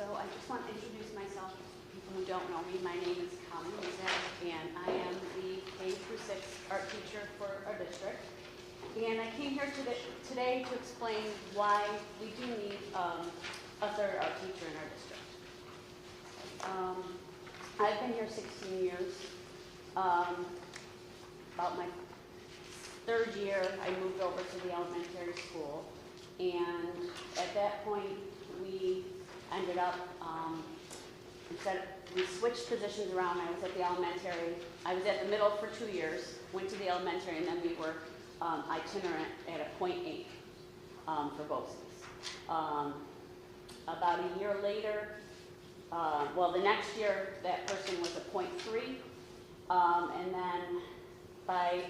So I just want to introduce myself to people who don't know me. My name is Colleen Mizek, and I am the K through 6 art teacher for our district. And I came here today to explain why we do need a third art teacher in our district. I've been here 16 years. About my third year, I moved over to the elementary school, and at that point, we ended up, we switched positions around. I was at the elementary. I was at the middle for 2 years, went to the elementary, and then we were itinerant at a .8 for BOEs. About a year later, well, the next year, that person was a .3, and then by,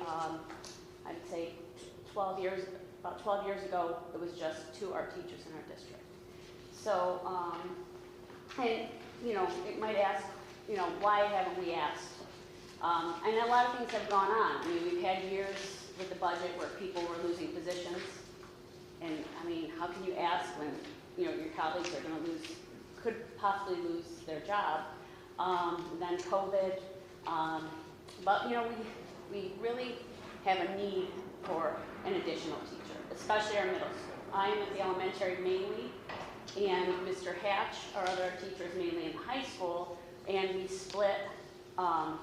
I'd say, about 12 years ago, it was just 2 art teachers in our district. So, and, you know, it might ask, you know, why haven't we asked? And a lot of things have gone on. I mean, we've had years with the budget where people were losing positions. And, I mean, how can you ask when, you know, your colleagues are going to could possibly lose their job? Then COVID. But, you know, we really have a need for an additional teacher, especially our middle school. I am at the elementary mainly, and Mr. Hatch, our other teacher, is mainly in high school, and we split. I'm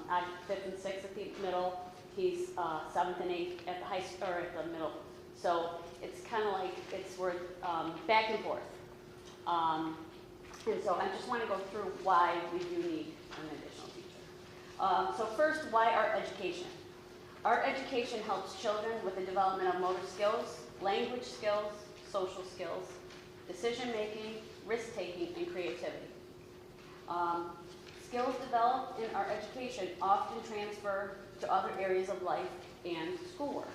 5th and 6th at the middle. He's 7th and 8th at the high school, or at the middle. So it's kind of like we're back and forth. And so I just want to go through why we do need an additional teacher. So first, why art education? Art education helps children with the development of motor skills, language skills, social skills, decision-making, risk-taking, and creativity. Skills developed in art education often transfer to other areas of life and schoolwork.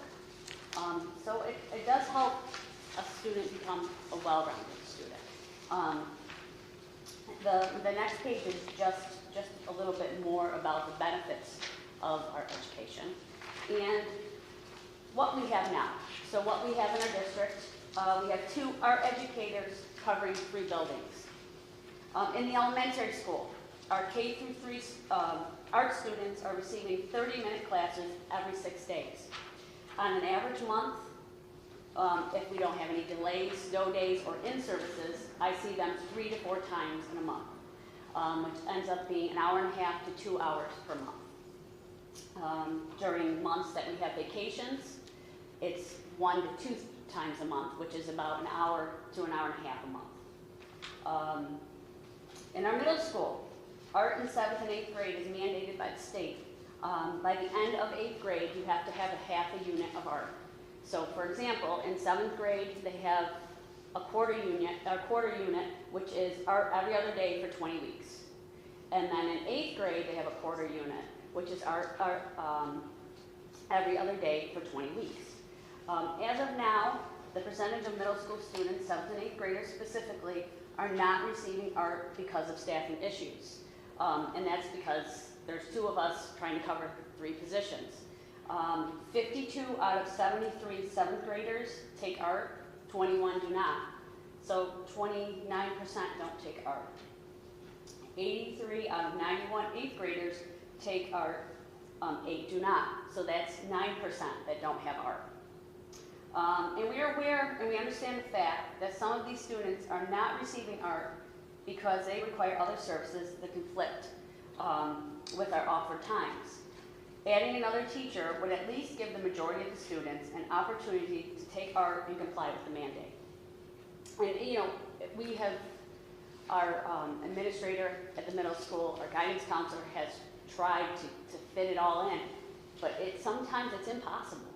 So it does help a student become a well-rounded student. The next page is just a little bit more about the benefits of art education and what we have now. So what we have in our district, we have 2 art educators covering 3 buildings. In the elementary school, our K through 3 art students are receiving 30-minute classes every 6 days. On an average month, if we don't have any delays, snow days, or in-services, I see them 3 to 4 times in a month, which ends up being 1.5 hours to 2 hours per month. During months that we have vacations, it's 1 to 2 times a month, which is about 1 hour to 1.5 hours a month. In our middle school, art in 7th and 8th grade is mandated by the state. By the end of 8th grade, you have to have a half a unit of art. So, for example, in 7th grade, they have a quarter unit, which is art every other day for 20 weeks. And then in 8th grade, they have a quarter unit, which is art every other day for 20 weeks. As of now, the percentage of middle school students, 7th and 8th graders specifically, are not receiving art because of staffing issues. And that's because there's 2 of us trying to cover 3 positions. 52 out of 73 7th graders take art, 21 do not. So 29% don't take art. 83 out of 91 8th graders take art, 8 do not. So that's 9% that don't have art. And we are aware and we understand the fact that some of these students are not receiving art because they require other services that conflict with our offered times. Adding another teacher would at least give the majority of the students an opportunity to take art and comply with the mandate. And, you know, we have our administrator at the middle school, our guidance counselor has tried to fit it all in, but sometimes it's impossible.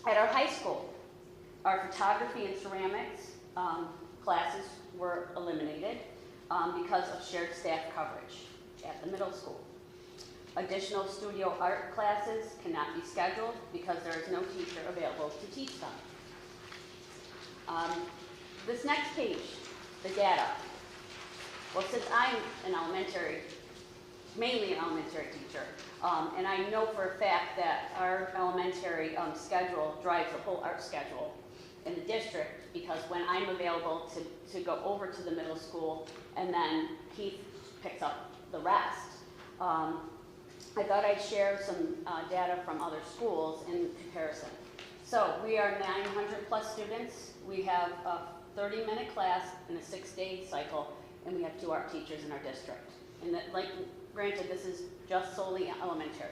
At our high school, our photography and ceramics classes were eliminated because of shared staff coverage at the middle school. Additional studio art classes cannot be scheduled because there is no teacher available to teach them. This next page, the data. Well, since I'm mainly an elementary teacher, and I know for a fact that our elementary schedule drives the whole art schedule in the district because when I'm available to go over to the middle school, and then Keith picks up the rest. I thought I'd share some data from other schools in comparison. So we are 900 plus students. We have a 30-minute class and a 6-day cycle, and we have 2 art teachers in our district. And that, like, granted, this is just solely elementary.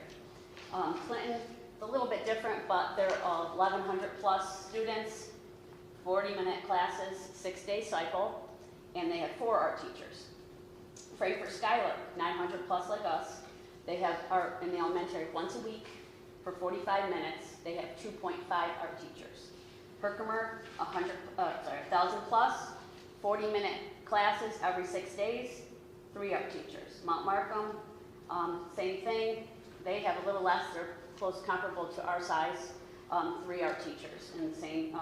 Clinton, a little bit different, but they're 1,100 plus students, 40-minute classes, 6-day cycle, and they have 4 art teachers. Frankfurt Schuyler, 900 plus like us, they have art in the elementary once a week for 45 minutes. They have 2.5 art teachers. Herkimer, 1,000 plus, 40-minute classes every 6 days, 3 art teachers. Mount Markham, same thing. They have a little less. They're close, comparable to our size. 3 art teachers in the same.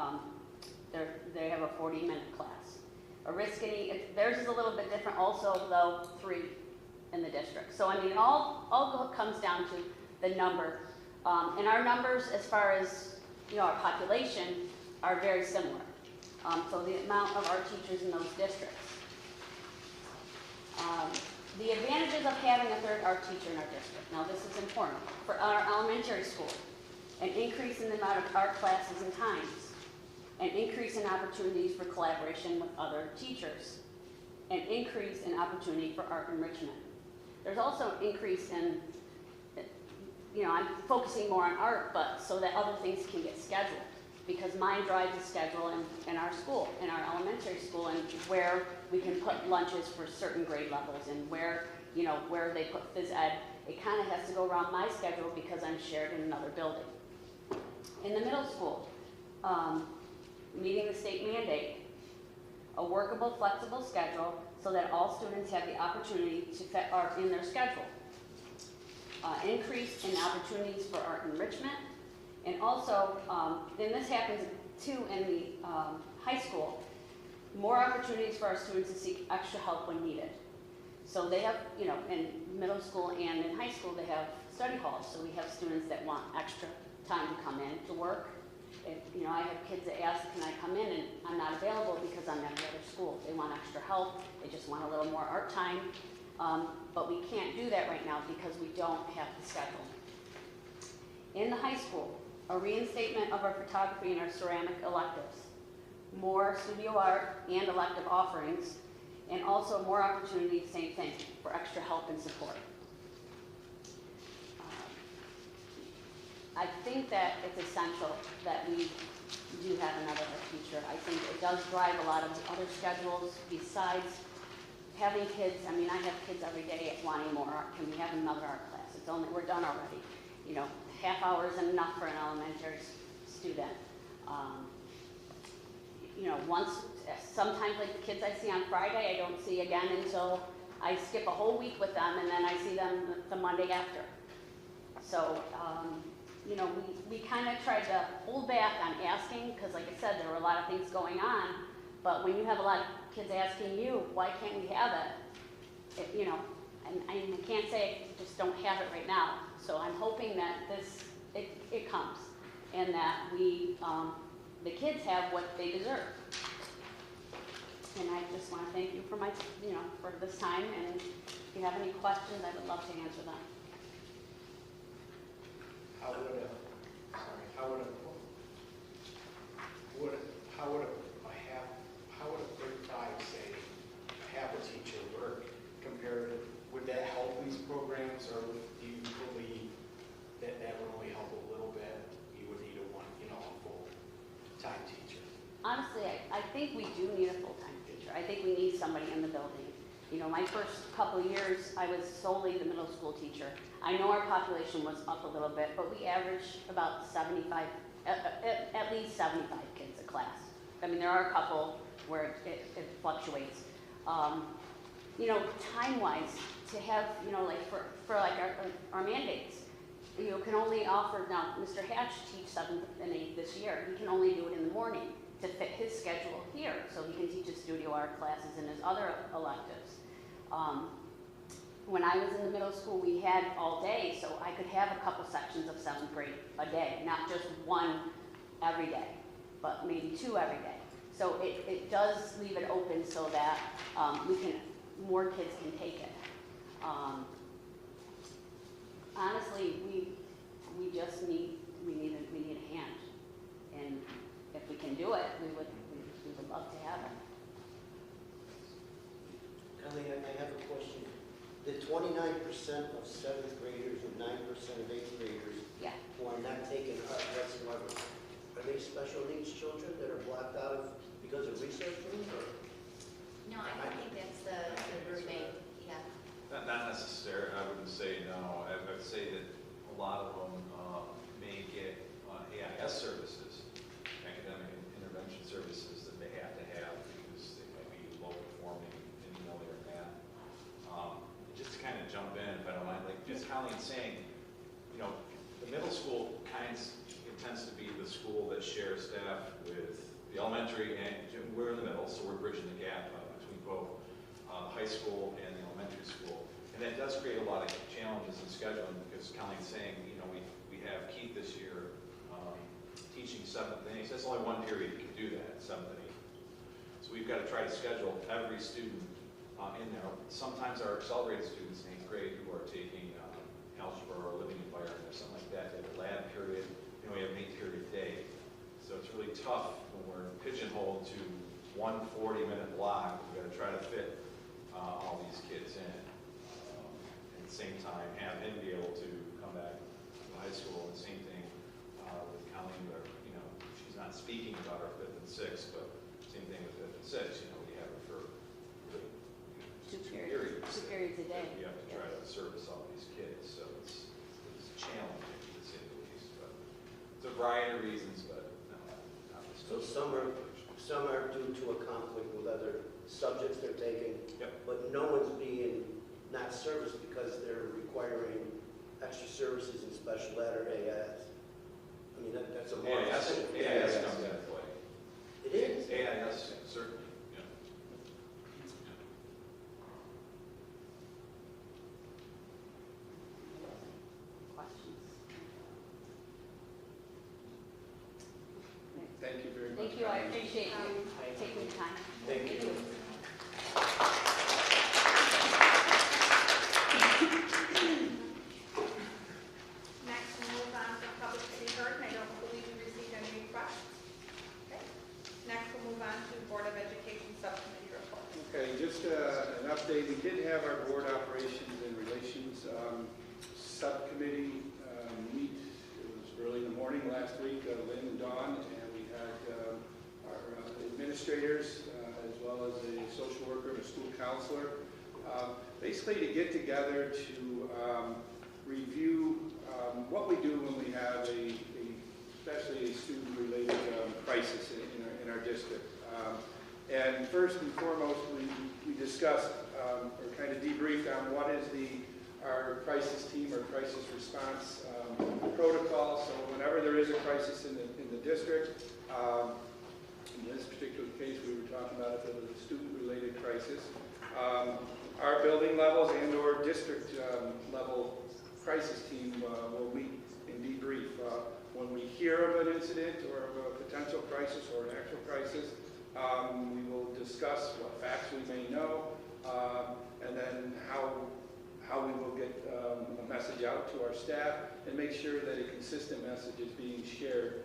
They have a 40-minute class. Oriskany, theirs is a little bit different. Also, though, 3 in the district. So I mean, it all comes down to the number. And our numbers, as far as our population, are very similar. So the amount of art teachers in those districts. The advantages of having a 3rd art teacher in our district. Now this is important. For our elementary school, an increase in the amount of art classes and times, an increase in opportunities for collaboration with other teachers, an increase in opportunity for art enrichment. There's also an increase in, I'm focusing more on art, but so that other things can get scheduled, because mine drives the schedule in our school, in our elementary school, and where we can put lunches for certain grade levels, and where they put phys ed. It kind of has to go around my schedule because I'm shared in another building. In the middle school, meeting the state mandate, a workable, flexible schedule so that all students have the opportunity to fit art in their schedule. Increase in opportunities for art enrichment, and also, and this happens too in the high school, more opportunities for our students to seek extra help when needed. So they have, in middle school and in high school, they have study halls. So we have students that want extra time to come in to work. I have kids that ask, can I come in? And I'm not available because I'm at another school. They want extra help. They just want a little more art time. But we can't do that right now because we don't have the schedule. In the high school, a reinstatement of our photography and our ceramic electives, more studio art and elective offerings, and also more opportunities, same thing, for extra help and support. I think that it's essential that we do have another art teacher. I think it does drive a lot of other schedules besides having kids. I mean, I have kids every day wanting more art. Can we have another art class? We're done already. Half hour isn't enough for an elementary student. Sometimes like the kids I see on Friday, I don't see again until I skip a whole week with them, and then I see them the Monday after. So, we kind of tried to hold back on asking, because like I said, there were a lot of things going on, but when you have a lot of kids asking you, why can't we have it? And I can't say I just don't have it right now. So I'm hoping that it comes, and that the kids have what they deserve. And I just want to thank you for for this time, and if you have any questions, I would love to answer them. How would a 35, say, half a teacher work compared to, would that help these programs, or do you believe that would only help a little bit? You would need a full-time teacher. Honestly, I think we do need a full-time teacher. I think we need somebody in the building. My first couple of years, I was solely the middle school teacher. I know our population was up a little bit, but we averaged about 75, at least 75 kids a class. I mean, there are a couple where it fluctuates. Time-wise, to have, for our mandates, can only offer, now Mr. Hatch teach 7th and 8th this year. He can only do it in the morning to fit his schedule here, so he can teach his studio art classes and his other electives. When I was in the middle school, we had all day, so I could have a couple sections of 7th grade a day, not just one every day, but maybe 2 every day. So it does leave it open so that more kids can take it. Honestly, we just need a hand, and if we can do it, we would love to have it. Kelly, I have a question. The 29% of 7th graders and 9% of 8th graders Yeah. who are not taking art whatsoever, are they special needs children that are blocked out of because of research room, or? No, I don't think that's the roommate, yeah. Not necessarily, I wouldn't say no. I would say that a lot of them may get AIS services, academic intervention services, that they have to have because they might be low performing in or math. Just to kind of jump in, if I don't mind, like just Colleen saying, you know, the middle school it tends to be the school that shares staff with the elementary, and we're in the middle, so we're bridging the gap between both high school and the elementary school. And that does create a lot of challenges in scheduling because Colleen's saying, you know, we have Keith this year teaching 7th and 8th. That's only one period you can do that, 7th and 8th. So we've got to try to schedule every student in there. Sometimes our accelerated students in 8th grade who are taking algebra or living environment or something like that, they have a lab period, and we have an 8-period day. So it's really tough when we're pigeonholed to one 40-minute block. We've got to try to fit all these kids in. At the same time, have him be able to come back to high school. And same thing with Colleen, where, you know, she's not speaking about our 5th and 6th, but same thing with 5th and 6th. You know, we have her for really, Two periods a day. We have to try to service all these kids, so it's challenging to say the least. But it's a variety of reasons, but not So some are due to a conflict with other subjects they're taking, Yep. but no one's being not serviced because they're requiring extra services in special ed or AIS. I mean, that's a more. AIS comes into play. It is? AIS, certainly, yeah. Questions? Thank you very much. Thank you, I appreciate you taking the time. Thank you. Next, we'll move on to public to be heard, and I don't believe we received any requests. Okay. Next, we'll move on to Board of Education Subcommittee report. Okay, just an update. We did have our board operations and relations subcommittee meet. It was early in the morning last week, Lynn and Dawn, and we had our administrators as well as a social worker and a school counselor. Basically to get together to review what we do when we have especially a student-related crisis in our district. And first and foremost, we discussed or kind of debriefed on what is our crisis team or crisis response protocol. So whenever there is a crisis in the district, in this particular case, we were talking about if it was a student-related crisis. Our building levels and or district level crisis team will meet and debrief. When we hear of an incident or of a potential crisis or an actual crisis, we will discuss what facts we may know, and then how we will get a message out to our staff and make sure that a consistent message is being shared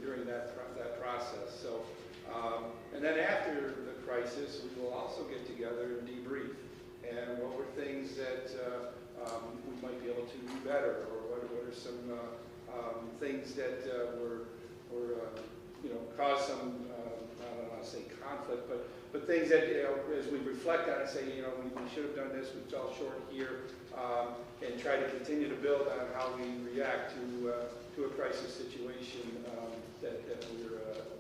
during that process. So, and then after the crisis, we will also get together and debrief. And what were things that we might be able to do better, or what are some things that caused some, I don't want to say conflict, but things that, as we reflect on it, say, we should have done this, we fell short here, and try to continue to build on how we react to a crisis situation that we're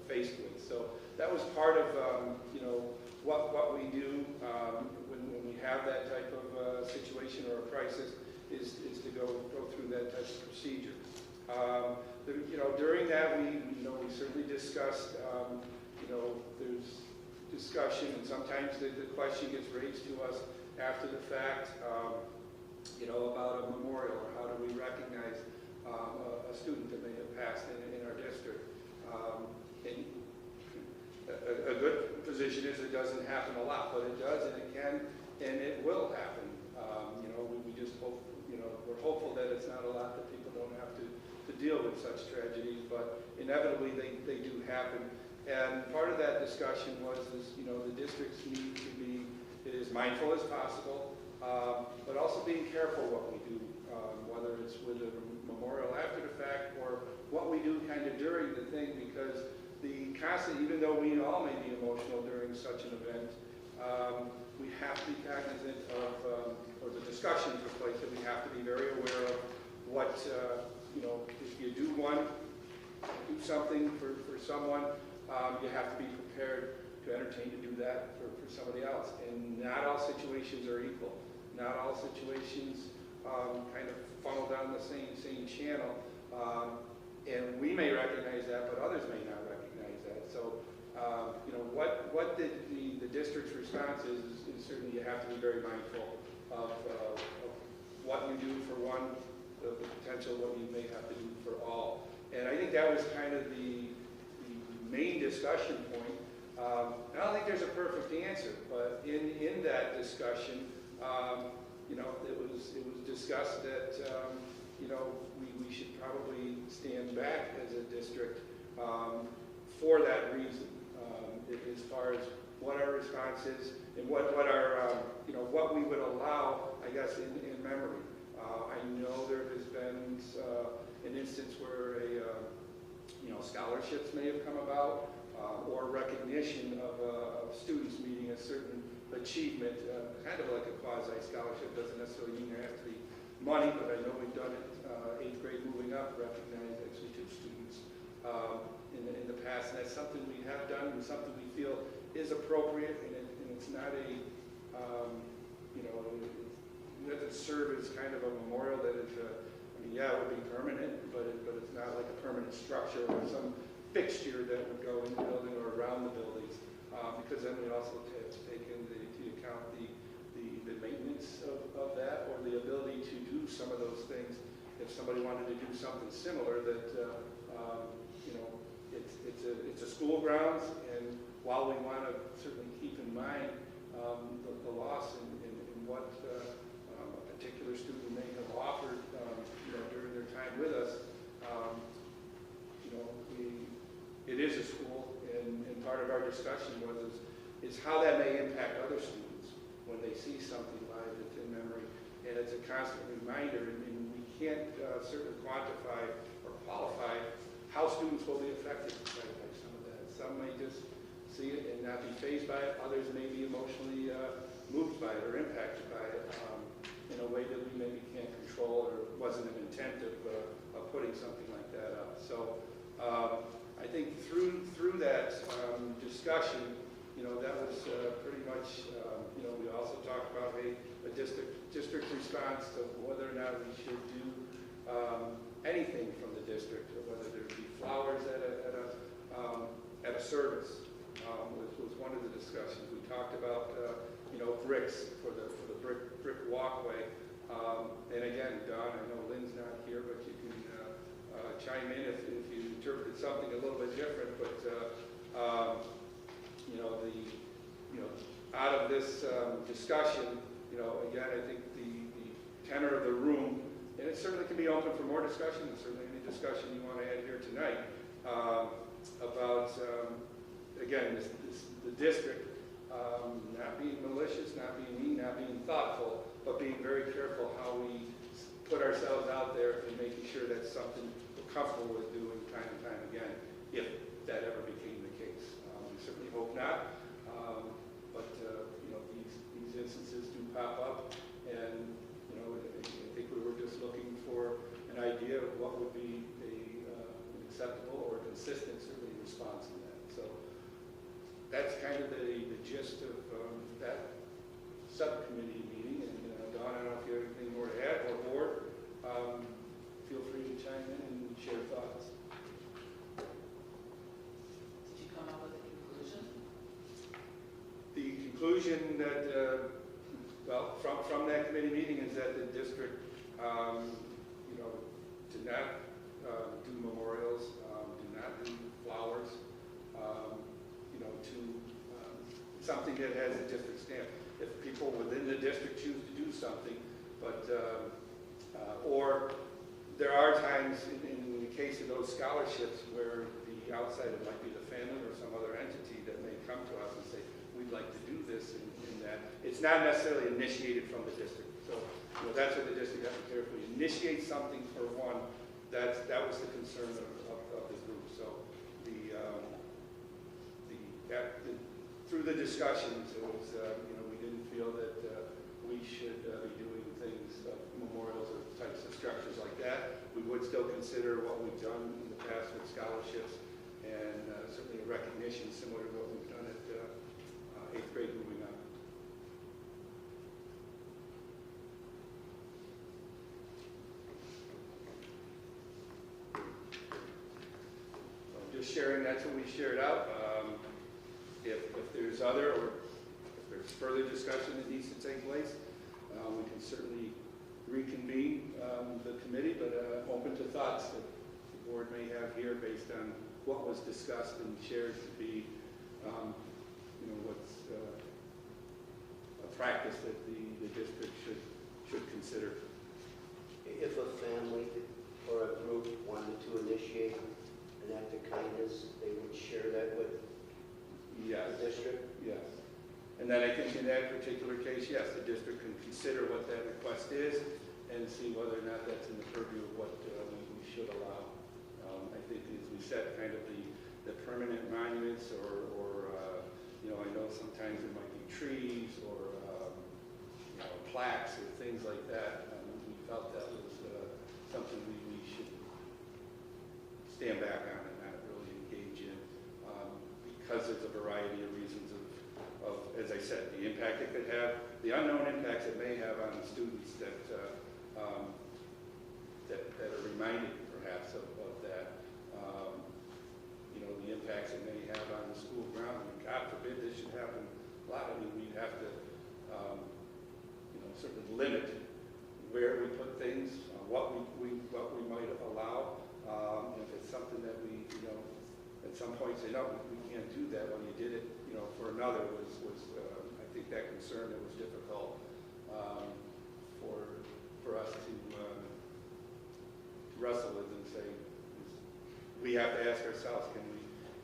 faced with. So that was part of, what we do when we have that type of situation or a crisis is to go through that type of procedure. During that, we certainly discussed, there's discussion, and sometimes the question gets raised to us after the fact, about a memorial, or how do we recognize a student that may have passed in our district. And percentages, it doesn't happen a lot, but it does, and it can, and it will happen. You know, we just hope, you know, we're hopeful that it's not a lot, that people don't have to deal with such tragedies, but inevitably they do happen. And part of that discussion is, you know, the districts need to be as mindful as possible, but also being careful what we do, whether it's with a memorial after the fact or what we do kind of during the thing, because the constant, even though we all may be emotional during such an event, we have to be cognizant of, or the discussion took place, that we have to be very aware of what, you know, if you do something for someone, you have to be prepared to entertain to do that for somebody else. And not all situations are equal. Not all situations kind of funnel down the same channel. And we may recognize that, but others may not recognize that. So, you know, what the district's response is certainly you have to be very mindful of what you do for one, the potential what you may have to do for all. And I think that was kind of the main discussion point. I don't think there's a perfect answer, but in that discussion, you know, it was discussed that you know, we should probably stand back as a district for that reason, as far as what our response is and what our you know, what we would allow, I guess, in memory. I know there has been an instance where you know, scholarships may have come about, or recognition of students meeting a certain achievement, kind of like a quasi-scholarship. Doesn't necessarily mean there has to be money, but I know we've done it, 8th grade moving up, recognized actually 2 students in the past, and that's something we have done and something we feel is appropriate, and it's not a, you know, it doesn't serve as kind of a memorial that is, I mean, yeah, it would be permanent, but it's not like a permanent structure or some fixture that would go in the building or around the buildings, because then we also have to take into account the maintenance of that, or the ability to do some of those things. If somebody wanted to do something similar, that you know, it's a school grounds, and while we want to certainly keep in mind the loss and what a particular student may have offered, you know, during their time with us, you know, it is a school, and part of our discussion is how that may impact other students when they see something live that's in memory. And it's a constant reminder, and we can't certainly quantify or qualify how students will be affected by some of that. Some may just see it and not be fazed by it. Others may be emotionally moved by it or impacted by it in a way that we maybe can't control, or wasn't an intent of putting something like that up. So I think through that discussion, you know, that was pretty much, you know, we also talked about a district response to whether or not we should do anything from the district, or whether there be flowers at a service, was one of the discussions. We talked about, you know, bricks for the brick walkway. And again, Don, I know Lynn's not here, but you can chime in if you interpreted something a little bit different. But you know, out of this discussion, you know, again, I think the tenor of the room, and it certainly can be open for more discussion, and certainly any discussion you want to add here tonight, about, again, the district not being malicious, not being mean, not being thoughtful, but being very careful how we put ourselves out there and making sure that's something we're comfortable with doing time and time again, if that ever became the case. We certainly hope not, but you know, these instances do pop up, and you know, I think we were just looking for an idea of what would be an acceptable or consistent, certainly, response to that. So that's kind of the gist of that subcommittee meeting. And Dawn, I don't know if you have anything more to add, or board, feel free to chime in and share thoughts. Did you come up with a conclusion? The conclusion that, well, from that committee meeting is that the district, you know, did not do memorials, do not do flowers, you know, to something that has a district stamp. If people within the district choose to do something, but, or there are times in the case of those scholarships where the outsider might be the family or some other entity that may come to us and say, we'd like to do this in that. It's not necessarily initiated from the district. So, that's what the district has to carefully initiate something for one. That was the concern of the group. So through the discussions, it was, we didn't feel that we should be doing things, memorials or types of structures like that. We would still consider what we've done in the past with scholarships and certainly a recognition similar to what we've done at 8th grade moving on. So just sharing, that's what we shared out. If there's other or if there's further discussion that needs to take place, we can certainly reconvene the committee, but open to thoughts that the board may have here based on what was discussed and shared to be, what's a practice that the district should consider. If a family or a group wanted to initiate an act of kindness, they would share that with Yes. the district? Yes. And then I think in that particular case, yes, the district can consider what that request is and see whether or not that's in the purview of what we should allow. I think, as we said, kind of the permanent monuments or I know sometimes it might be trees or plaques or things like that. We felt that was something we should stand back on and not really engage in because there's a variety of reasons of, as I said, the impact it could have, the unknown impacts it may have on the students that are reminded perhaps of that. The impacts it may have on the school ground. I mean, God forbid this should happen a lot. I mean, we'd have to, certainly limit where we put things, what we might allow. If it's something that we, at some point say, no, we can't do that. When you did it, for another was I think that concern that was difficult for us to wrestle with and say, we have to ask ourselves, can we,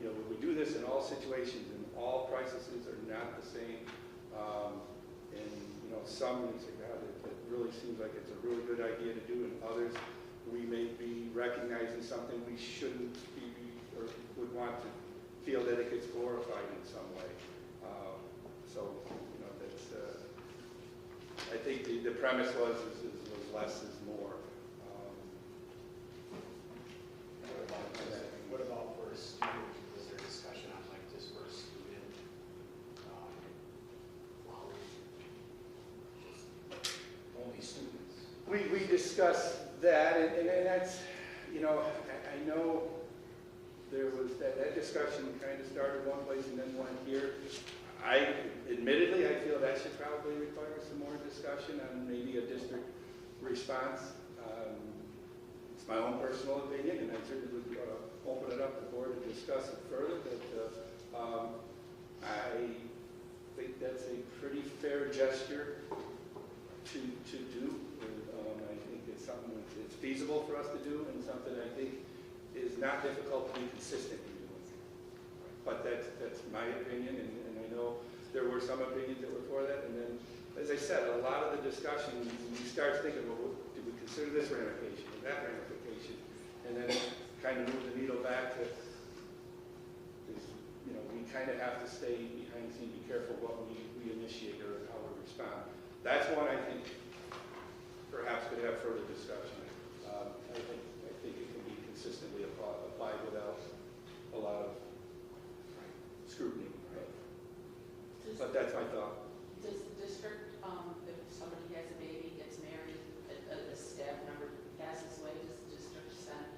would we do this in all situations, and all crises are not the same? Some we say, God, it really seems like it's a really good idea to do, and others we may be recognizing something we shouldn't be, or would want to feel that it gets glorified in some way. That's, I think the premise was less is more. What about for a student? Was there discussion on like this for a student? Only students? We discussed that, and that's, I know there was that discussion kind of started one place and then went here. Admittedly, I feel that should probably require some more discussion on maybe a district response. It's my own personal opinion, and I certainly would open it up to the board to discuss it further, but I think that's a pretty fair gesture to do. I think it's something that's feasible for us to do, and something I think is not difficult to be consistent in doing. But that's my opinion, and I know there were some opinions that were for that. And then, as I said, a lot of the discussion, you start thinking, well, do we consider this ramification or that ramification? And then kind of move the needle back to, we kind of have to stay behind the scene, be careful what we initiate or how we respond. That's one I think perhaps could have further discussion. I think it can be consistently applied without a lot of scrutiny. But that's my thought. Does the district, if somebody has a baby, gets married, a staff member passes away, does the district send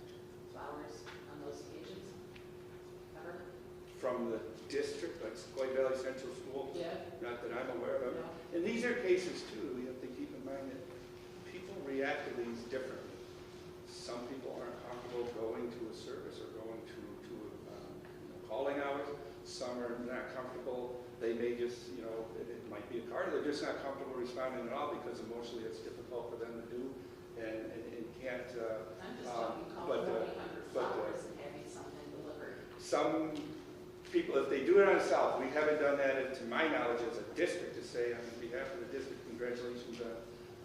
flowers on those occasions? Ever? From the district, like Sauquoit Valley Central School, Yeah. not that I'm aware of. No. And these are cases too, we have to keep in mind that people react to these differently. Some people aren't comfortable going to a service or going to calling hours. Some are not comfortable. They may just, you know, it might be a car, they're just not comfortable responding at all because emotionally it's difficult for them to do and can't, I'm just talking but, calling 1-800 but, flowers and having something delivered. some people, if they do it on South, we haven't done that to my knowledge as a district to say on behalf of the district, congratulations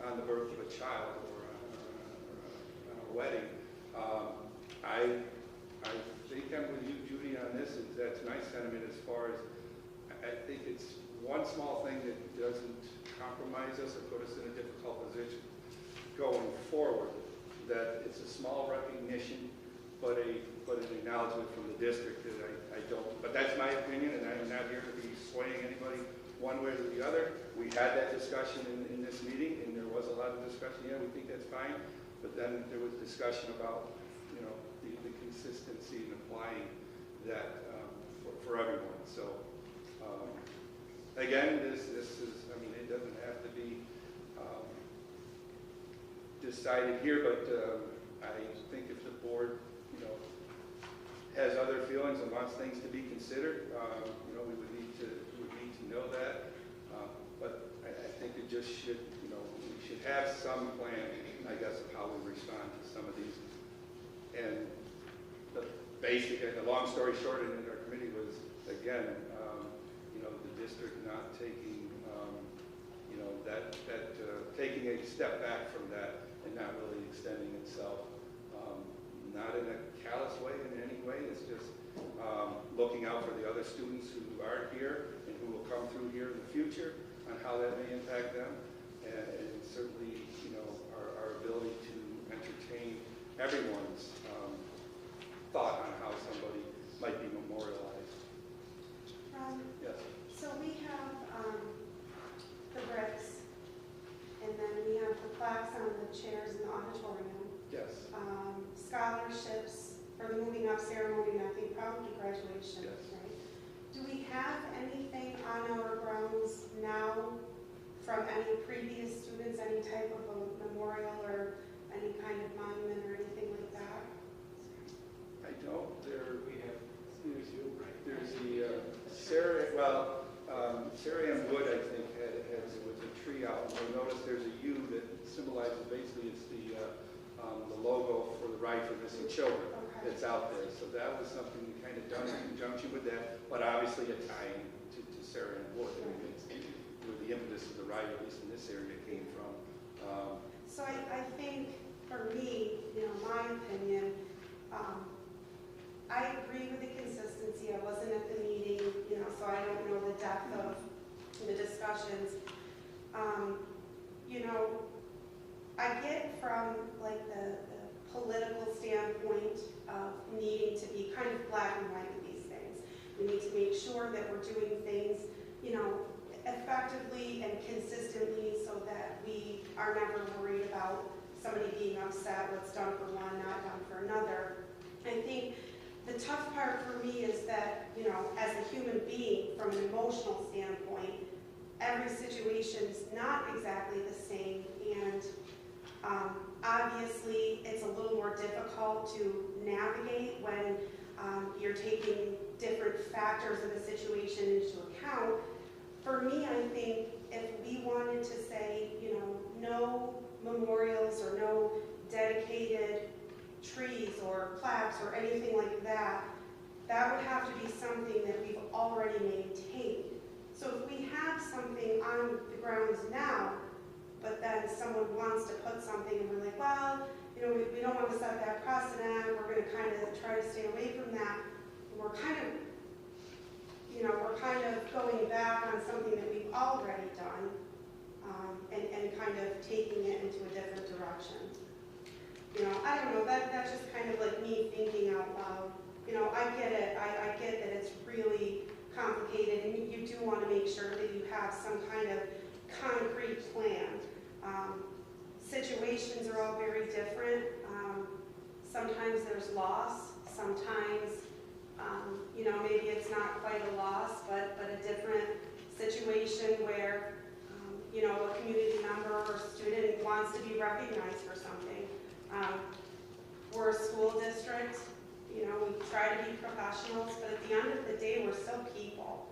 on the birth of a child or on a wedding. I think I'm with you, Judy, on this. That's my sentiment as far as I think it's one small thing that doesn't compromise us or put us in a difficult position going forward. That it's a small recognition, but an acknowledgement from the district that I don't. But that's my opinion, and I'm not here to be swaying anybody one way or the other. We had that discussion in this meeting, and there was a lot of discussion. Yeah, we think that's fine. But then there was discussion about, you know, the consistency in applying that for everyone. So again, this is, I mean, it doesn't have to be decided here, but I think if the board, you know, has other feelings and wants things to be considered, you know, we would need to know that. But I think it just should, you know, we should have some plan, I guess, of how we respond to some of these. And the basic, and the long story short in our committee was, again, you know, the district not taking, you know, taking a step back from that and not really extending itself, not in a callous way in any way. It's just looking out for the other students who aren't here and who will come through here in the future on how that may impact them, and certainly, you know, our ability to entertain everyone's thought on how somebody might be memorialized. Yes. So we have the bricks, and then we have the plaques on the chairs in the auditorium. Yes. Scholarships for the moving up ceremony, and I think probably graduation, Yes. right? Do we have anything on our grounds now from any previous students, any type of a memorial or any kind of monument or anything like that? I don't. There's the Sarah, well, Sarah Ann Wood, I think, has with a tree out. And you'll notice there's a U that symbolizes, basically it's the logo for the Ride for Missing Children that's out there. So that was something we kind of done in conjunction with that, but obviously a tie to Sarah Ann Wood. I mean, it's where the impetus of the ride, at least in this area, came from. So I think, for me, you know, my opinion, I agree with the consistency. I wasn't at the meeting, you know, so I don't know the depth of the discussions. You know, I get from like the political standpoint of needing to be kind of black and white with these things. We need to make sure that we're doing things, you know, effectively and consistently so that we are never worried about somebody being upset, what's done for one, not done for another. I think the tough part for me is that, you know, as a human being, from an emotional standpoint, every situation's not exactly the same, and obviously it's a little more difficult to navigate when you're taking different factors of the situation into account. For me, I think if we wanted to say, you know, no memorials or no dedicated trees or plaques or anything like that, that would have to be something that we've already maintained. So if we have something on the grounds now, but then someone wants to put something and we're like, well, you know, we don't want to set that precedent, we're going to kind of try to stay away from that, we're kind of, you know, we're kind of going back on something that we've already done, and kind of taking it into a different direction. You know, I don't know, that's just kind of like me thinking out loud. You know, I get it, I get that it's really complicated, and you do want to make sure that you have some kind of concrete plan. Situations are all very different. Sometimes there's loss, sometimes, you know, maybe it's not quite a loss, but a different situation where, you know, a community member or student wants to be recognized for something. We're a school district, you know, we try to be professionals, but at the end of the day, we're still people.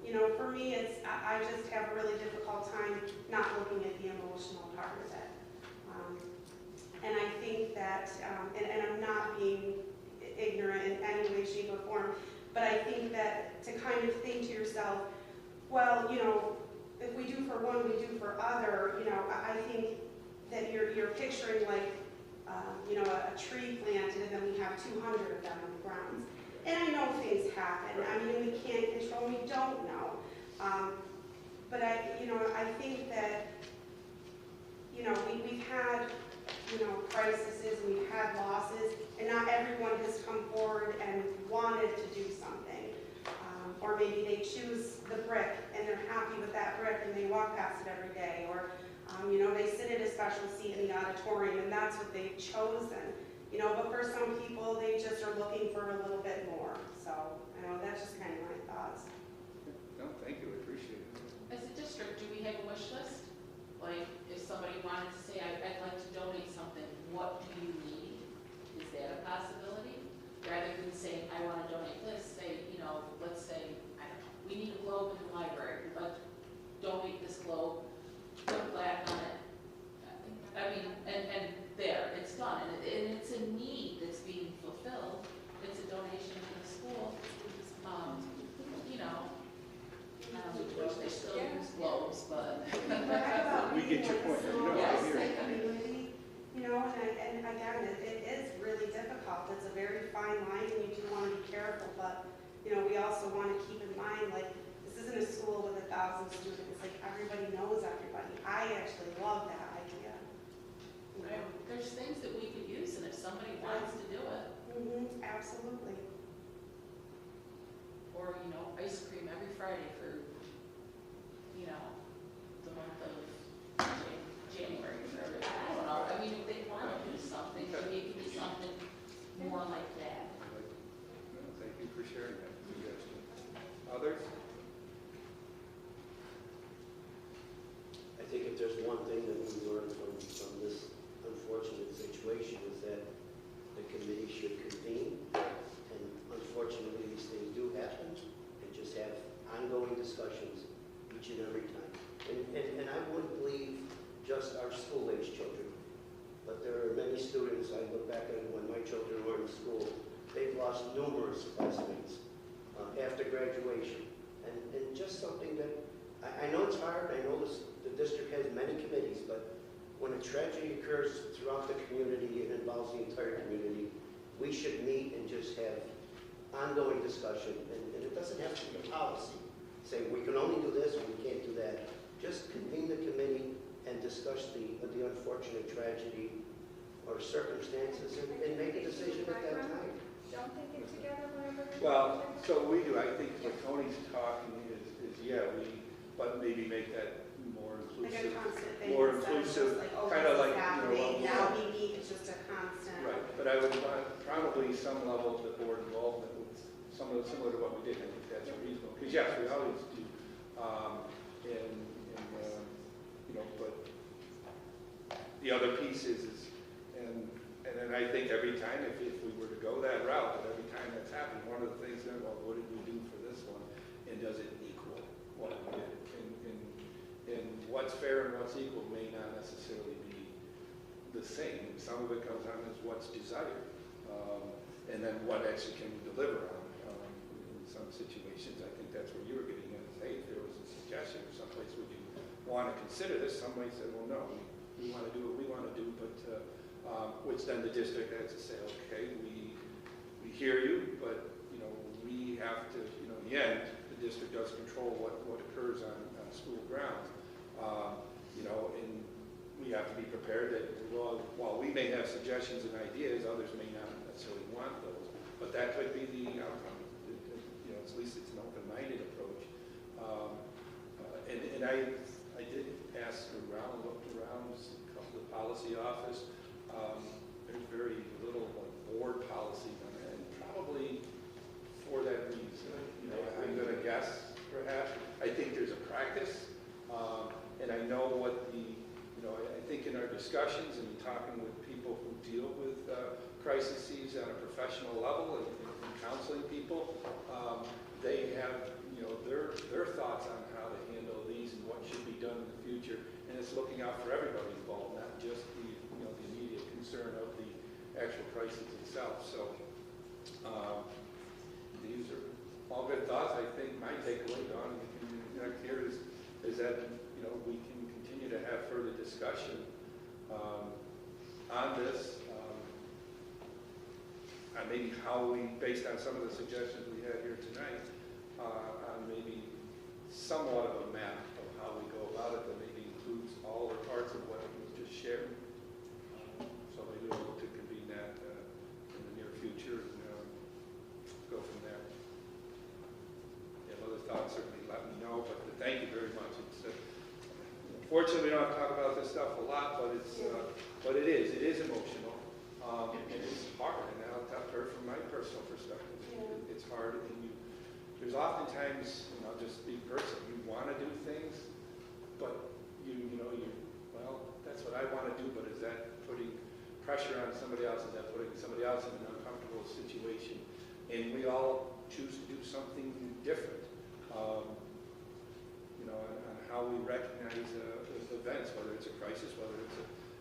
You know, for me, I just have a really difficult time not looking at the emotional part of it. And I think that, and I'm not being ignorant in any way, shape, or form, but I think that to kind of think to yourself, well, you know, if we do for one, we do for other, you know, I think that you're picturing like, you know, a tree planted and then we have 200 of them on the grounds. And I know things happen. I mean, we can't control, we don't know. But I think that, you know, we've had, you know, crises, and we've had losses, and not everyone has come forward and wanted to do something. Or maybe they choose the brick and they're happy with that brick and they walk past it every day. Or, you know, they sit in a special seat in the auditorium and that's what they've chosen. You know, but for some people, they just are looking for a little bit more. So, you know, that's just kind of my thoughts. No, thank you, I appreciate it. As a district, do we have a wish list? Like, if somebody wanted to say, I'd like to donate something, what do you need? Is that a possibility? Rather than saying, I want to donate this, say, you know, let's say, I don't know, we need a globe in the library. We'd like to donate this globe, put a plaque on it. I mean, and there, it's done. And it's a need that's being fulfilled. It's a donation to the school. You know, they still use globes, but. We get your point. No, I Yes. hear you. Community, you know, and again, it is really difficult. It's a very fine line, and you do want to be careful, but, you know, we also want to keep in mind, like, this isn't a school with 1,000 students. Like, everybody knows everybody. I actually love that idea. You know? There's things that we could use, and if somebody wants to do it, Absolutely. or, you know, ice cream every Friday for, you know, the month of January, or, I don't know. I mean, if they want to do something, maybe it could be something more like that. No, thank you for sharing that suggestion. Others? I think if there's one thing that we learned from this unfortunate situation is that the committee should convene, and unfortunately, these things do happen, and just have ongoing discussions each and every time. And I wouldn't believe just our school-age children, but there are many students, I look back at when my children were in school, they've lost numerous classmates after graduation. And just something that, I know it's hard, I know the district has many committees, but when a tragedy occurs throughout the community, it involves the entire community, we should meet and just have ongoing discussion. And it doesn't have to be a policy, say we can only do this or we can't do that. Just convene the committee and discuss the unfortunate tragedy or circumstances and make a decision at that time. Don't they get together whenever? Well, so we do. I think what Tony's talking is yeah, but maybe make that more Like inclusive. a constant thing. More instead of inclusive, just like, oh, kinda this is like, you know, happening, well, now we meet, it's just a constant. Right, but I would want probably some level of the board involvement with similar to what we did. I think that's reasonable. Because yes, we always do. You know, but the other piece is and then I think every time if we were to go that route, that every time that's happened, one of the things then, well, what did we do for this one? And does it equal what we did? And what's fair and what's equal may not necessarily be the same. Some of it comes down as what's desired, and then what actually can we deliver on. In some situations, I think that's where you were getting at. Hey, if there was a suggestion or someplace would you want to consider this? Somebody said, well, no, we want to do what we want to do, but which then the district has to say, okay, we hear you, but you know we have to, you know, in the end, the district does control what occurs on school grounds. You know, and we have to be prepared that while we may have suggestions and ideas, others may not necessarily want those. But that could be the outcome. You know, at least it's an open-minded approach. And I did ask around, looked around, come to the policy office. There's very little board policy on it, and probably for that reason. You know, I'm going to guess perhaps. I think there's a practice. And I know what you know, I think in our discussions and talking with people who deal with crises on a professional level and counseling people, they have, you know, their license itself. So these are all good thoughts. I think my takeaway, Don, here is that, you know, we can continue to have further discussion on this, and maybe how we, based on some of the suggestions we had here tonight, on maybe somewhat of a map of how we go about it that maybe includes all the parts of what was just shared. So maybe we'll look to convene that in the near future and go from there. If you have other thoughts, certainly let me know, but thank you very much. It's, fortunately, we don't have to talk about this stuff a lot, but it is emotional. It is hard, and I'll tell her from my personal perspective. Yeah. It's hard, and there's oftentimes, and I'll just speak personally, you want to do things, but well, that's what I want to do, but is that putting pressure on somebody else? Is that putting somebody else in an uncomfortable situation? And we all choose to do something different, on how we recognize events, whether it's a crisis, whether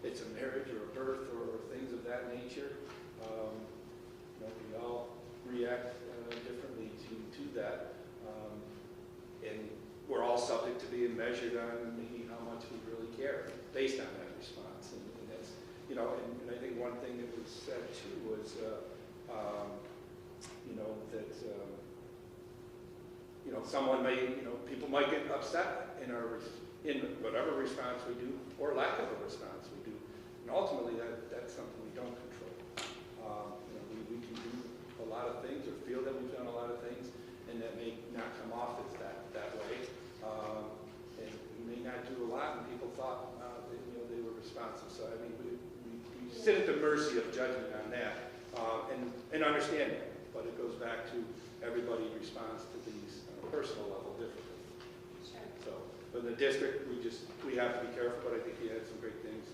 it's a marriage or a birth or things of that nature. We all react differently to that, and we're all subject to being measured on maybe how much we really care based on that response. And that's, and I think one thing that was said too was, someone may, people might get upset in whatever response we do or lack of a response we do. And ultimately, that's something we don't control. We can do a lot of things or feel that we've done a lot of things, and that may not come off as that way. And we may not do a lot, and people thought they were responsive. So I mean, we sit at the mercy of judgment on that, and understand that. But it goes back to everybody responds to these on a personal level differently. Sure. So, but in the district, we have to be careful. But I think you had some great things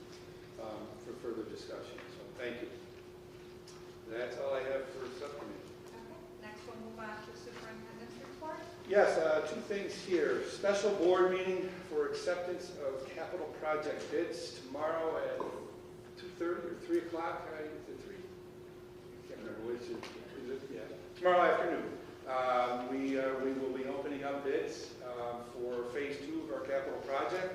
for further discussion. So thank you. That's all I have for subcommittee. Okay, next we'll move on to superintendent's report. Yes, two things here. Special board meeting for acceptance of capital project bids tomorrow at 2:30 or 3 o'clock. Is it 3? I can't remember which. Is it? Yeah. Tomorrow afternoon. We will be opening up bids for phase 2 of our capital project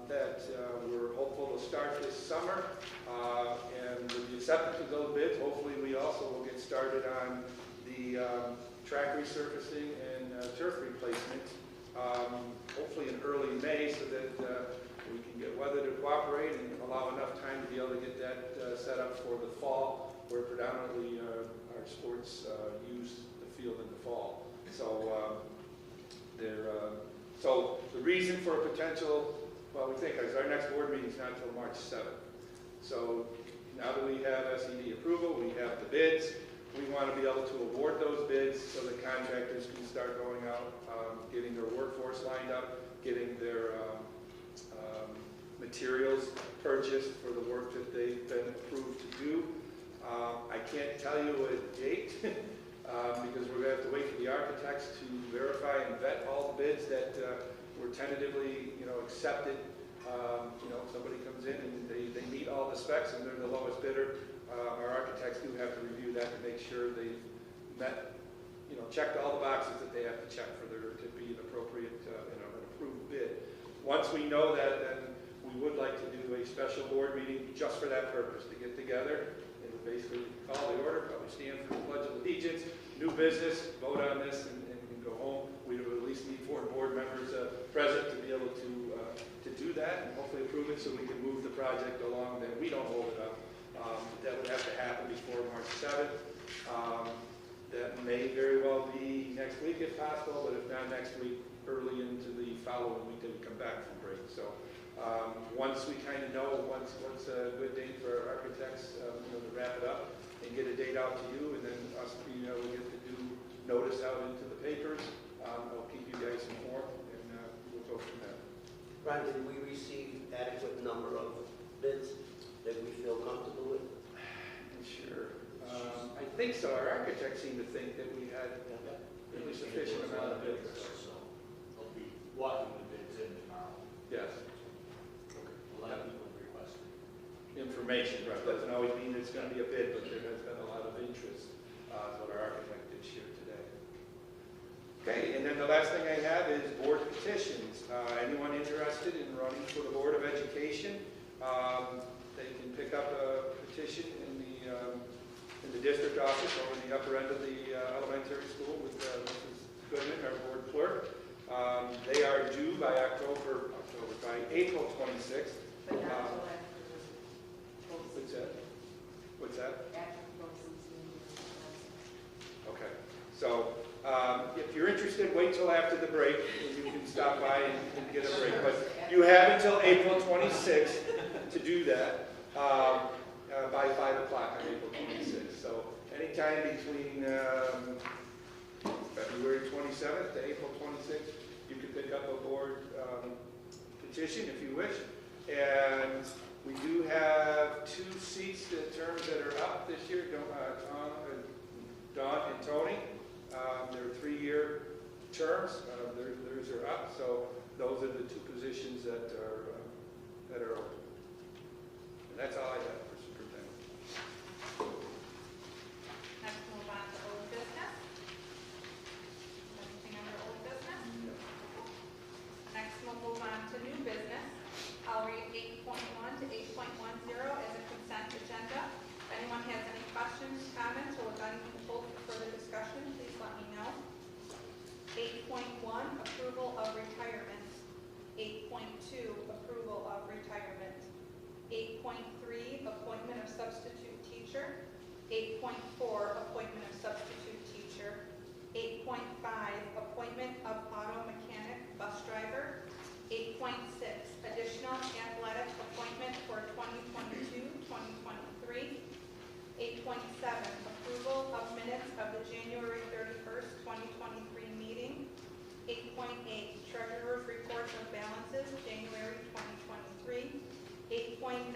that we're hopeful to start this summer. And with the acceptance of those bids, hopefully we also will get started on the track resurfacing and turf replacement, hopefully in early May, so that we can get weather to cooperate and allow enough time to be able to get that set up for the fall, where predominantly our sports use the field in the fall. So so the reason for a potential, well, we think our next board meeting is not until March 7th. So now that we have SED approval, we have the bids, we want to be able to award those bids so that contractors can start going out, getting their workforce lined up, getting their materials purchased for the work that they've been approved to do. I can't tell you a date because we're going to have to wait for the architects to verify and vet all the bids that were tentatively, accepted. Somebody comes in and they meet all the specs and they're the lowest bidder. Our architects do have to review that to make sure they've met, checked all the boxes that they have to check for there to be an appropriate, an approved bid. Once we know that, then we would like to do a special board meeting just for that purpose, to get together and basically call the order, probably stand for the Pledge of Allegiance, new business, vote on this, and go home. We would at least need 4 board members present to be able to do that and hopefully approve it so we can move the project along, that we don't hold it up. That would have to happen before March 7th. That may very well be next week if possible, but if not next week, early into the following week that we come back from break. So once we kind of know what's a good date for our architects, to wrap it up and get a date out to you, and then us being able to get the due notice out into the papers, I'll keep you guys informed, and we'll go from there. Ron, did we receive adequate number of bids that we feel comfortable with? Sure. I think so. Our architects seem to think that we had really sufficient amount of bids. So they'll be walking the bids in tomorrow. Yes. A lot of people requested. Information information, right? Doesn't always mean it's going to be a bid, but there has been a lot of interest, is what our architect did share today. Okay, and then the last thing I have is board petitions. Anyone interested in running for the Board of Education, they can pick up a petition in the district office or in the upper end of the elementary school with Mrs. Goodman, our board clerk. They are due by April 26th. But not until after the What's that? What's that? after the closing meeting. Okay. So if you're interested, wait till after the break, and you can stop by and get a break. But you have until April 26th to do that by 5 o'clock on April 26th. So anytime between February 27th to April 26th, you can pick up a board petition if you wish. And we do have 2 seats, the terms that are up this year, Dawn and Tony. They're 3-year terms. Theirs are up, so those are the 2 positions that are open. And that's all I have for superintendent. Next, move on to old business. Anything under old business? Next, we'll move on to new business. I'll read 8.1 to 8.10 as a consent agenda. If anyone has any questions, comments, or would like to hold for further discussion, please let me know. 8.1, approval of retirement. 8.2, approval of retirement. 8.3, appointment of substitute teacher. 8.4, appointment of substitute teacher. 8.5, appointment of auto mechanic bus driver. 8.6, additional athletic appointment for 2022-2023. 8.7, approval of minutes of the January 31st, 2023 meeting. 8.8, treasurer's report of balances, January 2023. 8.9,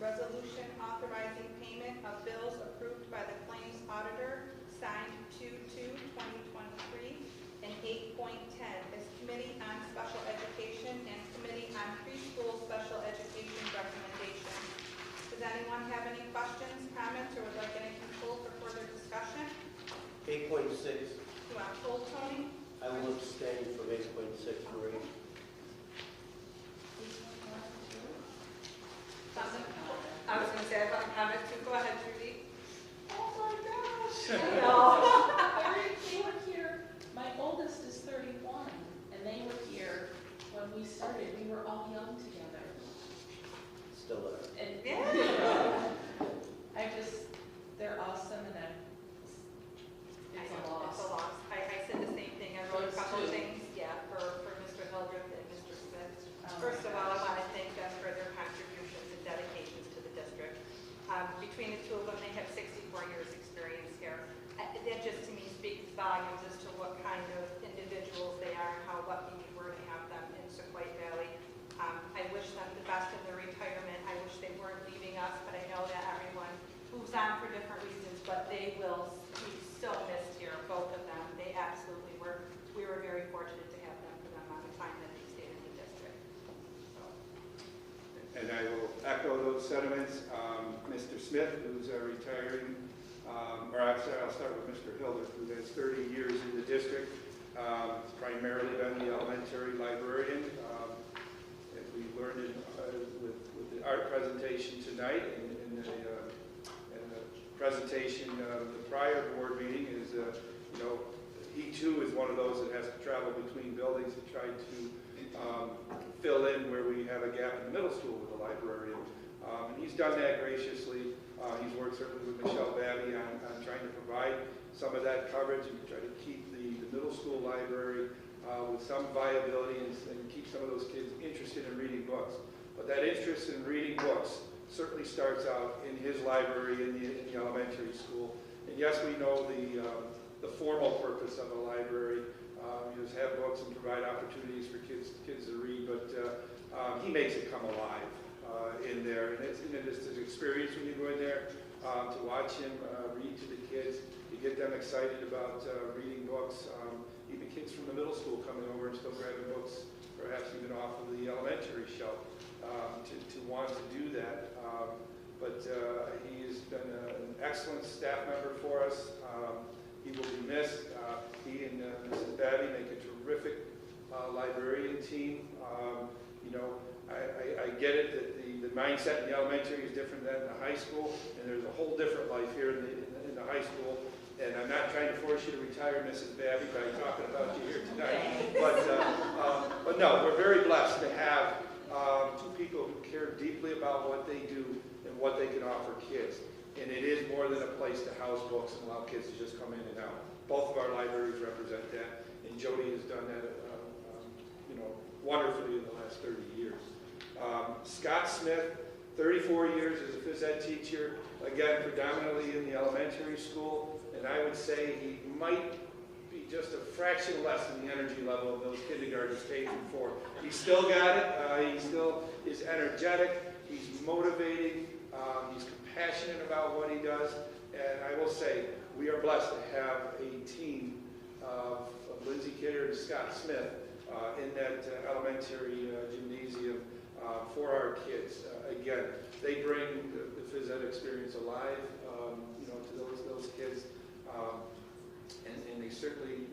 resolution authorizing payment of bills approved by the claims auditor, signed 2/2/2023. And 8.10 is Committee on Special Education and Committee on Preschool Special Education recommendations. Does anyone have any questions, comments, or would like any control for further discussion? 8.6, You want to hold, Tony? I will abstain from 8.6, Marie. I was going to say, I want to comment too. Go ahead, Judy. Oh my gosh. They were here, my oldest is 31, and they were here when we started. We were all young together. Still there. And Yeah. they're awesome, and it's a loss. It's a loss. I said the same thing. I wrote a Yours couple too. things, for Mr. Hildreth and Mr. Smith. Oh, First of all, I gosh. want to thank them for their contributions and dedications to the district. Between the 2 of them, they have 64 years' experience here. That just to me speaks volumes as to what kind of individuals they are and how lucky we were to have them in Sauquoit Valley. I wish them the best in their retirement. I wish they weren't leaving us, but I know that everyone moves on for different reasons, but they will be so missed here, both of them. They absolutely were. We were very fortunate to have them for the amount of time that they stayed in the district. So. And I will echo those sentiments. Mr. Smith, who's retiring, or I'm sorry, I'll start with Mr. Hildreth, who has 30 years in the district. Primarily been the elementary librarian. As we learned with the art presentation tonight and the presentation of the prior board meeting is, he too is one of those that has to travel between buildings and try to fill in where we have a gap in the middle school with the librarian. And he's done that graciously. He's worked certainly with Michelle Babby on trying to provide some of that coverage and try to keep the middle school library with some viability and keep some of those kids interested in reading books. But that interest in reading books certainly starts out in his library in the elementary school. And yes, we know the formal purpose of a library is have books and provide opportunities for kids to read, but he makes it come alive in there. And it's an experience when you go in there to watch him read to the kids. You get them excited about reading books. Even kids from the middle school coming over and still grabbing books, perhaps even off of the elementary shelf, to want to do that. but he has been an excellent staff member for us. He will be missed. He and Mrs. Batty make a terrific librarian team. You know, I get it that the mindset in the elementary is different than in the high school, and there's a whole different life here in the high school. And I'm not trying to force you to retire, Mrs. Babby, by talking about you here tonight. But no, we're very blessed to have two people who care deeply about what they do and what they can offer kids. And it is more than a place to house books and allow kids to just come in and out. Both of our libraries represent that, and Jody has done that, you know, wonderfully in the last 30 years. Scott Smith, 34 years as a phys ed teacher, again, predominantly in the elementary school, and I would say he might be just a fraction less than the energy level of those kindergartners K through 4. He's still got it. He still is energetic. He's motivating. He's compassionate about what he does. And I will say, we are blessed to have a team of Lindsay Kidder and Scott Smith in that elementary gymnasium for our kids. Again, they bring the phys ed experience alive, you know, to those kids. And they certainly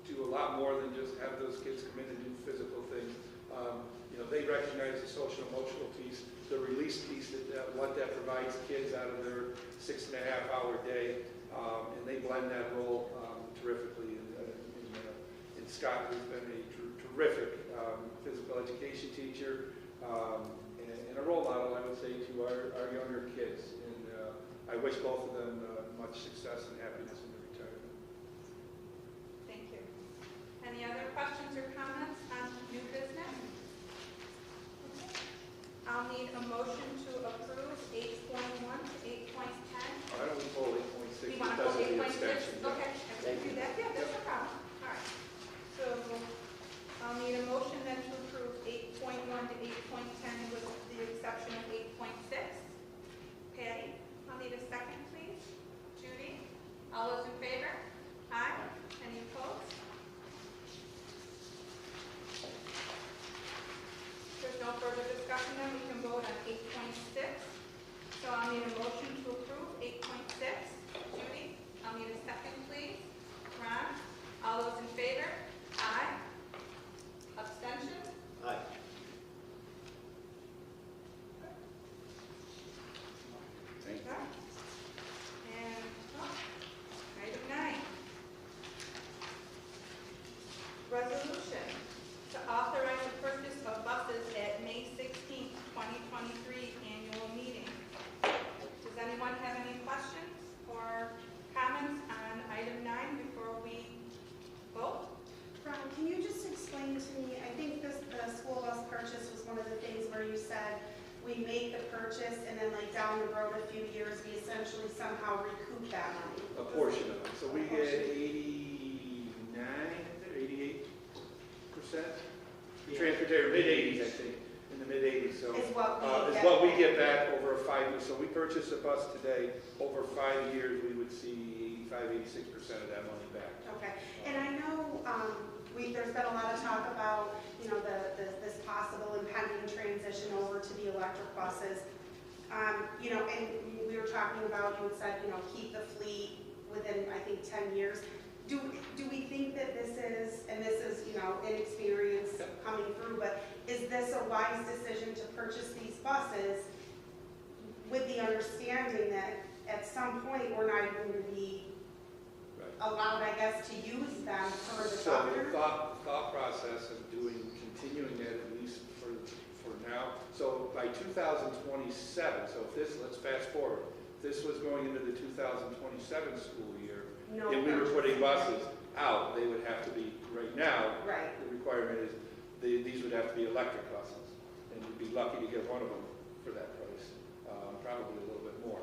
do a lot more than just have those kids come in and do physical things. You know, they recognize the social emotional piece, the release piece, what that provides kids out of their 6.5-hour day, and they blend that role terrifically. And Scott has been a terrific physical education teacher and a role model, I would say, to our younger kids. And I wish both of them much success and happiness in their retirement. Thank you. Any other questions or comments on new business? I'll need a motion to approve 8.1 to 8.10. I don't pull 8.6 You want to because go of the 8.6? extension. Okay, I can do that. Yeah, that's no problem. All right. So I'll need a motion then to approve 8.1 to 8.10 with the exception of 8.6. Patty, I'll need a second, please. Judy, all those in favor? Aye. Any opposed? If there's no further discussion, then we can vote on 8.6. So I'll need a motion to approve 8.6. Judy, I'll need a second, please. Ron, all those in favor? Aye. Abstention? Aye. Thank you. And, item 9. Resolution to authorize the purchase of buses at May 16th, 2023 annual meeting. Does anyone have any questions or comments on item 9 before we vote? Ron, can you just explain to me, I think the school bus purchase was one of the things where you said we make the purchase and then like down the road a few years, we essentially somehow recoup that money. A portion of it. So we get 89, 88%? Transportation, mid-80s, I think, in the mid-80s. So Is what we get back over a 5 years. So we purchase a bus today, over 5 years, we would see 85, 86% of that money back. Okay, and I know there's been a lot of talk about, you know, this possible impending transition over to the electric buses. You know, and we were talking about, you had said, you know, keep the fleet within, I think, 10 years. Do we think that this is, and this is, you know, inexperience coming through, but is this a wise decision to purchase these buses with the understanding that at some point we're not even going to be allowed, I guess, to use them for the So the summer? thought process of continuing that at least for now. So by 2027, so if this, let's fast forward, if this was going into the 2027 school year, No and we were purchase. putting buses out, they would have to be, right now, Right. the requirement is these would have to be electric buses. And you'd be lucky to get one of them for that price, probably a little bit more.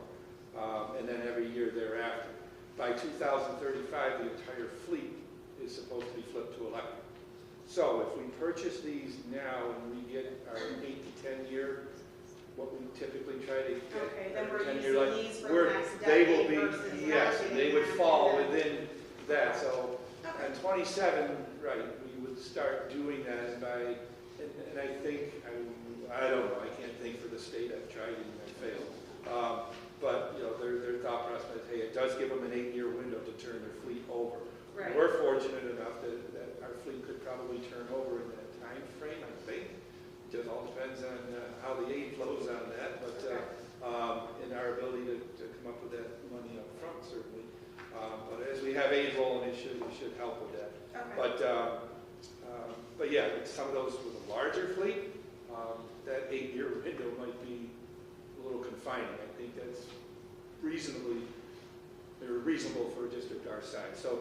And then every year thereafter. By 2035, the entire fleet is supposed to be flipped to electric. So if we purchase these now and we get our 8 to 10 year, what we typically try to get. Okay, then we're 10-year using life, these for the we're- next they will decade be, versus yes, not and they getting would them fall and then- within that. So on 27, right, we would start doing that, and by, and I think, I don't know, I can't think for the state, I've tried and I failed. But, you know, their thought process, hey, it does give them an 8-year window to turn their fleet over. Right. We're fortunate enough that our fleet could probably turn over in that time frame, I think. Just all depends on how the aid flows on that, but in our ability to come up with that money up front, certainly. But as we have aid rolling, it should help with that. Okay. But yeah, some of those with a larger fleet, that 8-year window might be a little confining. I think that's reasonable for a district our size. So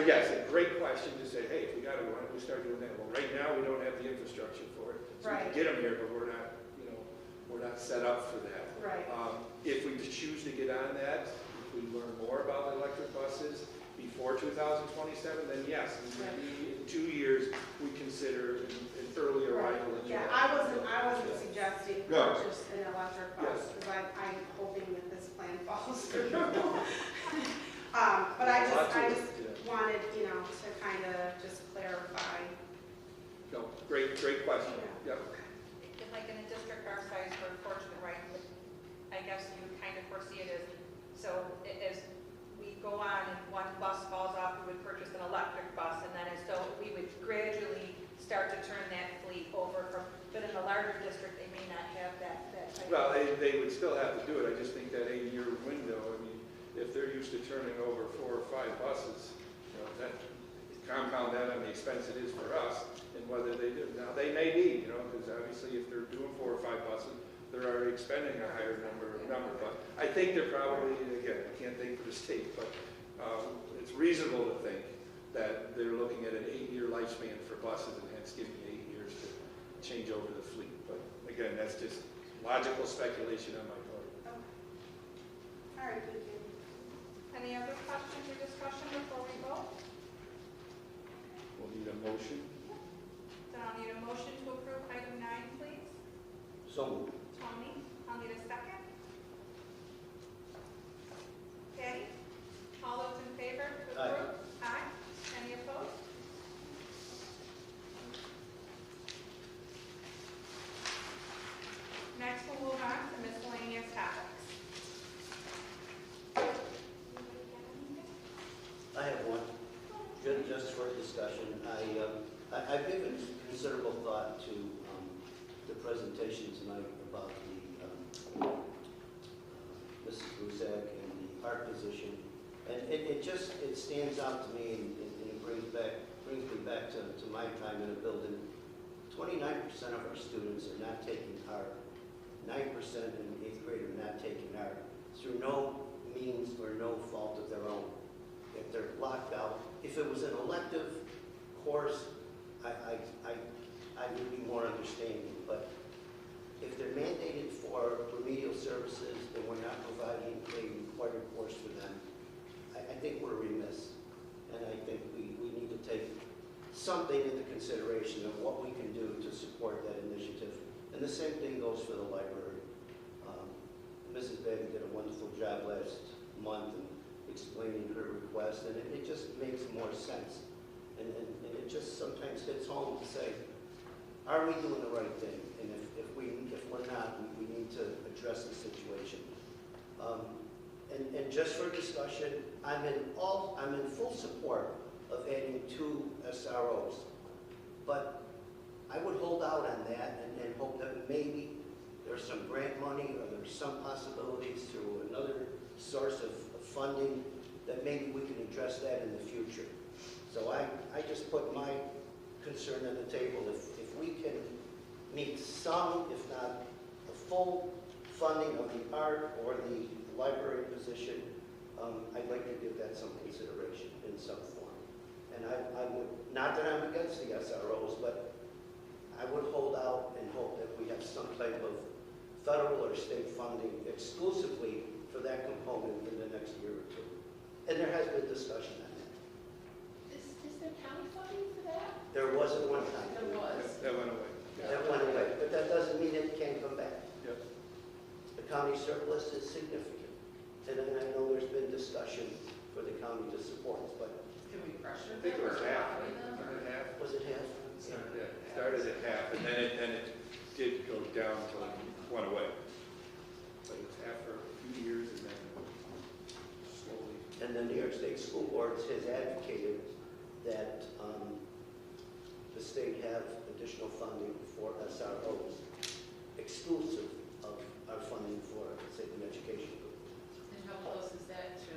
yes, a great question to say, hey, if we got to, why don't we start doing that? Well, right now we don't have the infrastructure for it, so we can get them here, but we're not, you know, we're not set up for that. Right. If we choose to get on that, if we learn more about electric buses before 2027, then yes, maybe in 2 years we consider an early arrival. Yeah, I wasn't suggesting No. purchase an electric Yes. bus, because I'm hoping that this plan falls through. But I just wanted, you know, to kind of just clarify. No, great question. Yep. Like in a district our size, we're fortunate, right? I guess you would kind of foresee it as, so as we go on and one bus falls off, we would purchase an electric bus, and then as so we would gradually start to turn that fleet over from, but in a larger district, they may not have that type of. Well, they would still have to do it. I just think that 8-year window, I mean, if they're used to turning over 4 or 5 buses, you know, that compound that on the expense it is for us and whether they do. Now, they may be, you know, because obviously if they're doing 4 or 5 buses, they're already expending a higher number. But I think they're probably, again, I can't think for the state, but it's reasonable to think that they're looking at an 8-year lifespan for buses and hence giving 8 years to change over the fleet. But again, that's just logical speculation on my part. Okay. All right, thank you. Any other questions or discussion before we vote? We'll need a motion. Then I'll need a motion to approve item 9, please. So moved. Tony, I'll need a second. Patty? All those in favor to approve? Aye. Any opposed? Next, we'll move on to miscellaneous topics. I have one, just for discussion. I've given considerable thought to the presentation tonight about the Mrs. Buzak and the art position. And it stands out to me and it brings me back to my time in a building. 29% of our students are not taking art. 9% in 8th grade are not taking art through no means or no fault of their own. If they're locked out, if it was an elective course, I would be more understanding. But if they're mandated for remedial services and we're not providing a required course for them, I think we're remiss. And I think we need to take something into consideration of what we can do to support that initiative. And the same thing goes for the library. Mrs. Bailey did a wonderful job last month in explaining her request, and it just makes more sense. And it just sometimes hits home to say, are we doing the right thing? And if we're not, we need to address the situation. And just for discussion, I'm in full support of adding 2 SROs, but I would hold out on that and hope that maybe there's some grant money or there's some possibilities through another source of funding that maybe we can address that in the future. So I just put my concern on the table. If we can meet some, if not a full funding of the art or the library position, I'd like to give that some consideration in some form. And I would, not that I'm against the SROs, but I would hold out and hope that we have some type of federal or state funding exclusively for that component in the next year or 2. And there has been discussion on that. Is there county funding for that? There was at one time. There was. That went away. That went away, but that doesn't mean it can't come back. Yep. The county surplus is significant. And I know there's been discussion for the county to support, but Can we pressure I think it was them or half. rally them? Wasn't it half? was it half? Started at half, and then it did go down until it went away. But it was half for And the New York State School Board has advocated that the state have additional funding for SROs, exclusive of our funding for, say, the education group. And how close is that to?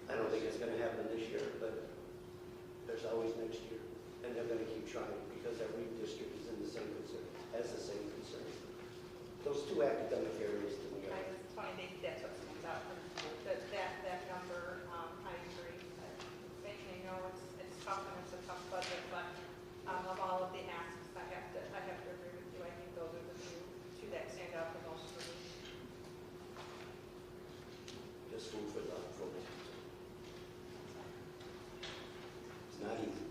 I don't think it's going to happen this year, but there's always next year. And they're going to keep trying because every district is in the same concern, has the same concern. Those two academic areas to me I are, just think that's what stands out, that number, I agree. I know it's tough and it's a tough budget, but of all of the asks, I have to agree with you. I think those are the two that stand out the most for me. just food for thought for me. It's not easy.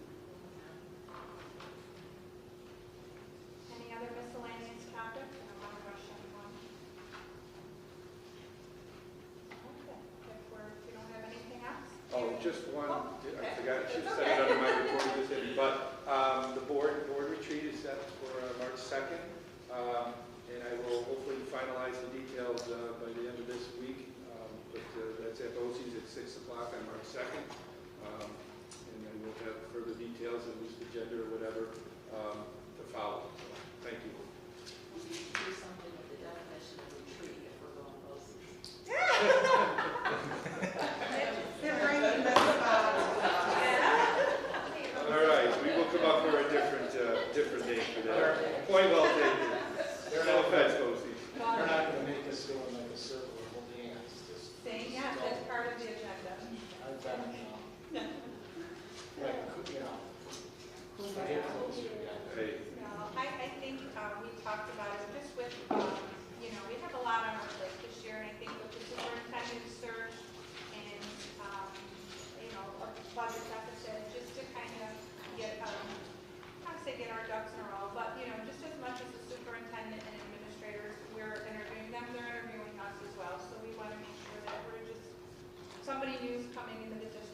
Any other miscellaneous topics? I don't want to rush anyone. Okay, if you don't have anything else? Oh, just one, Oh, I okay. forgot, I should have It's said it okay. under my report, I just didn't, but the board retreat is set for March 2nd, and I will hopefully finalize the details by the end of this week, but that's at BOCES at 6 o'clock on March 2nd, and then we'll have further details, at least agenda or whatever, to follow. So, thank you. We need to do something with the definition of retreat if we're going BOCES. They're bringing this up. All right, we will come up for a different name for that. Point well taken. No offense, BOCES. They're not gonna make us go in like a circle and hold hands, just. Saying, yeah, that's part of the agenda. I've done, like, get closer, yeah. Hey, No, I think we talked about it just with, we have a lot on our plate this year, and I think with the superintendent search and, a budget deficit, just to kind of get, not to say get our ducks in a row, but, just as much as the superintendent and administrators, we're interviewing them, they're interviewing us as well, so we want to make sure that we're just, somebody new's coming into the district